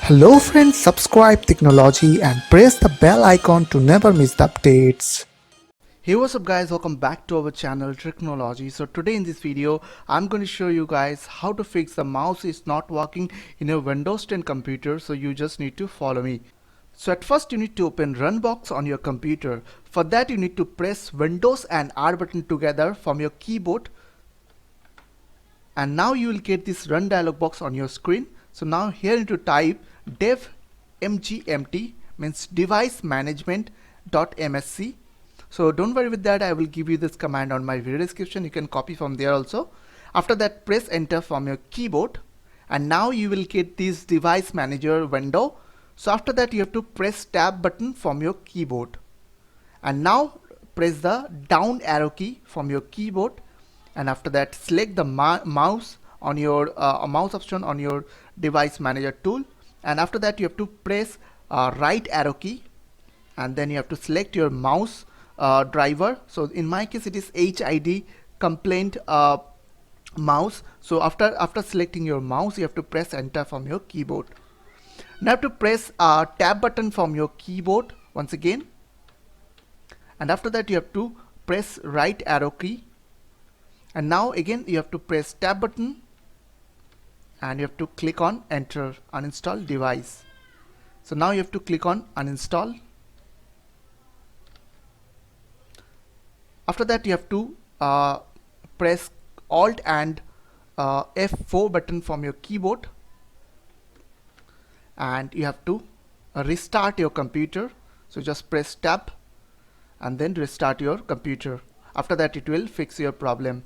Hello friends, subscribe Technology and press the bell icon to never miss the updates. Hey, what's up guys, welcome back to our channel Technology. So today in this video I'm going to show you guys how to fix the mouse is not working in your Windows 10 computer. So you just need to follow me. So at first you need to open run box on your computer. For that you need to press Windows and R button together from your keyboard, and now you will get this run dialog box on your screen. So now here you need to type devmgmt, means device management.msc. So don't worry with that, I will give you this command on my video description. You can copy from there also. After that, press enter from your keyboard, and now you will get this device manager window. So after that you have to press tab button from your keyboard, and now press the down arrow key from your keyboard, and after that select the mouse on your mouse option on your device manager tool, and after that you have to press right arrow key, and then you have to select your mouse driver. So in my case it is HID complaint mouse. So after selecting your mouse you have to press enter from your keyboard. Now you have to press tab button from your keyboard once again, and after that you have to press right arrow key, and now again you have to press tab button and you have to click on enter uninstall device. So now you have to click on uninstall. After that you have to press alt and F4 button from your keyboard, and you have to restart your computer. So just press tab and then restart your computer. After that it will fix your problem.